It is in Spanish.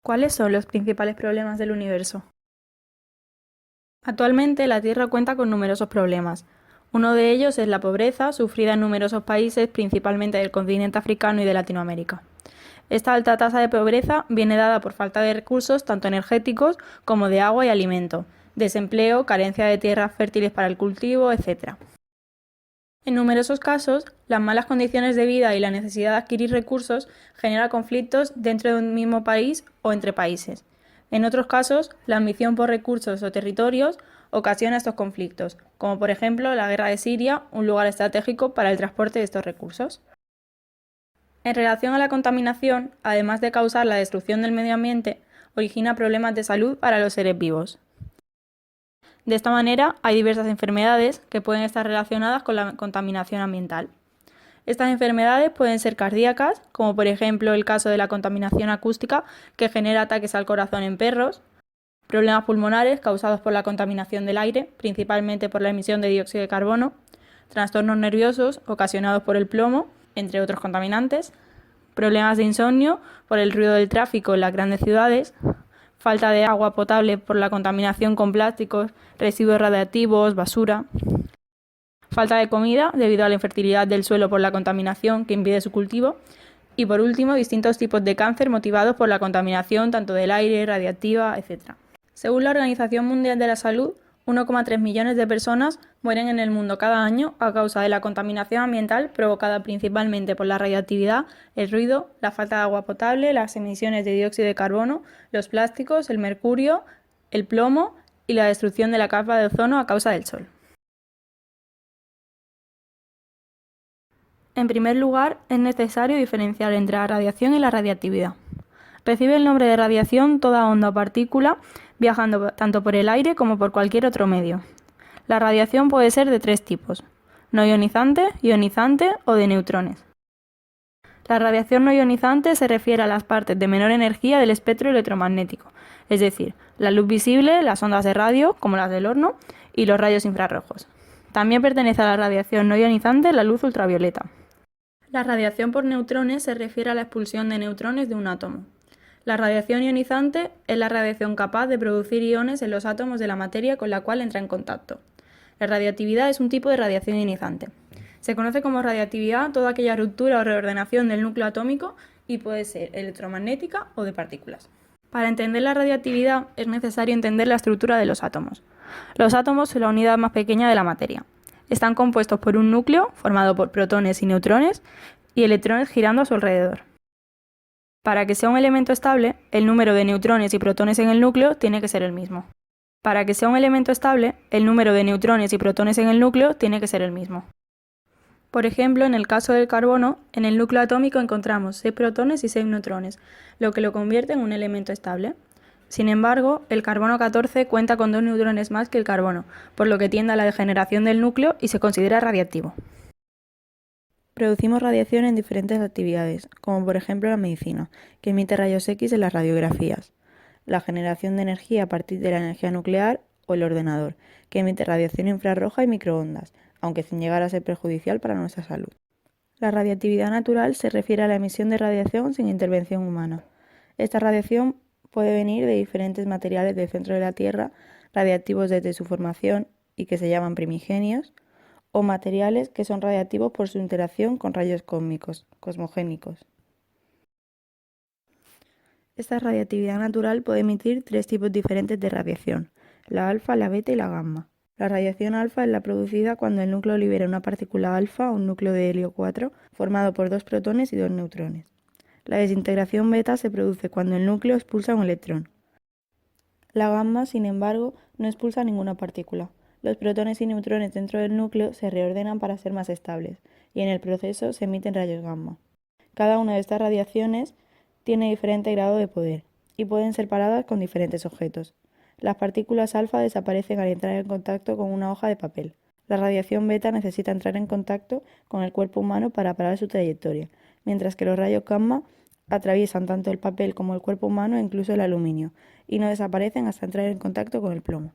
¿Cuáles son los principales problemas del universo? Actualmente la Tierra cuenta con numerosos problemas. Uno de ellos es la pobreza, sufrida en numerosos países, principalmente del continente africano y de Latinoamérica. Esta alta tasa de pobreza viene dada por falta de recursos tanto energéticos como de agua y alimento, desempleo, carencia de tierras fértiles para el cultivo, etc. En numerosos casos, las malas condiciones de vida y la necesidad de adquirir recursos genera conflictos dentro de un mismo país o entre países. En otros casos, la ambición por recursos o territorios ocasiona estos conflictos, como por ejemplo la guerra de Siria, un lugar estratégico para el transporte de estos recursos. En relación a la contaminación, además de causar la destrucción del medio ambiente, origina problemas de salud para los seres vivos. De esta manera, hay diversas enfermedades que pueden estar relacionadas con la contaminación ambiental. Estas enfermedades pueden ser cardíacas, como por ejemplo el caso de la contaminación acústica que genera ataques al corazón en perros, problemas pulmonares causados por la contaminación del aire, principalmente por la emisión de dióxido de carbono, trastornos nerviosos ocasionados por el plomo, entre otros contaminantes, problemas de insomnio por el ruido del tráfico en las grandes ciudades, falta de agua potable por la contaminación con plásticos, residuos radiactivos, basura, falta de comida debido a la infertilidad del suelo por la contaminación que impide su cultivo y por último distintos tipos de cáncer motivados por la contaminación tanto del aire, radiactiva, etc. Según la Organización Mundial de la Salud, 1,3 millones de personas mueren en el mundo cada año a causa de la contaminación ambiental provocada principalmente por la radiactividad, el ruido, la falta de agua potable, las emisiones de dióxido de carbono, los plásticos, el mercurio, el plomo y la destrucción de la capa de ozono a causa del sol. En primer lugar, es necesario diferenciar entre la radiación y la radiactividad. Recibe el nombre de radiación toda onda o partícula viajando tanto por el aire como por cualquier otro medio. La radiación puede ser de tres tipos: no ionizante, ionizante o de neutrones. La radiación no ionizante se refiere a las partes de menor energía del espectro electromagnético, es decir, la luz visible, las ondas de radio, como las del horno, y los rayos infrarrojos. También pertenece a la radiación no ionizante la luz ultravioleta. La radiación por neutrones se refiere a la expulsión de neutrones de un átomo. La radiación ionizante es la radiación capaz de producir iones en los átomos de la materia con la cual entra en contacto. La radiactividad es un tipo de radiación ionizante. Se conoce como radiactividad toda aquella ruptura o reordenación del núcleo atómico y puede ser electromagnética o de partículas. Para entender la radiactividad es necesario entender la estructura de los átomos. Los átomos son la unidad más pequeña de la materia. Están compuestos por un núcleo, formado por protones y neutrones, y electrones girando a su alrededor. Para que sea un elemento estable, el número de neutrones y protones en el núcleo tiene que ser el mismo. Para que sea un elemento estable, el número de neutrones y protones en el núcleo tiene que ser el mismo. Por ejemplo, en el caso del carbono, en el núcleo atómico encontramos 6 protones y 6 neutrones, lo que lo convierte en un elemento estable. Sin embargo, el carbono 14 cuenta con 2 neutrones más que el carbono, por lo que tiende a la degeneración del núcleo y se considera radiactivo. Producimos radiación en diferentes actividades, como por ejemplo la medicina, que emite rayos X en las radiografías, la generación de energía a partir de la energía nuclear o el ordenador, que emite radiación infrarroja y microondas, aunque sin llegar a ser perjudicial para nuestra salud. La radiactividad natural se refiere a la emisión de radiación sin intervención humana. Esta radiación puede venir de diferentes materiales del centro de la Tierra, radiactivos desde su formación y que se llaman primigenios, o materiales que son radiactivos por su interacción con rayos cósmicos, cosmogénicos. Esta radiactividad natural puede emitir 3 tipos diferentes de radiación: la alfa, la beta y la gamma. La radiación alfa es la producida cuando el núcleo libera una partícula alfa, un núcleo de helio 4, formado por 2 protones y 2 neutrones. La desintegración beta se produce cuando el núcleo expulsa un electrón. La gamma, sin embargo, no expulsa ninguna partícula. Los protones y neutrones dentro del núcleo se reordenan para ser más estables, y en el proceso se emiten rayos gamma. Cada una de estas radiaciones tiene diferente grado de poder, y pueden ser paradas con diferentes objetos. Las partículas alfa desaparecen al entrar en contacto con una hoja de papel. La radiación beta necesita entrar en contacto con el cuerpo humano para parar su trayectoria, mientras que los rayos gamma atraviesan tanto el papel como el cuerpo humano e incluso el aluminio, y no desaparecen hasta entrar en contacto con el plomo.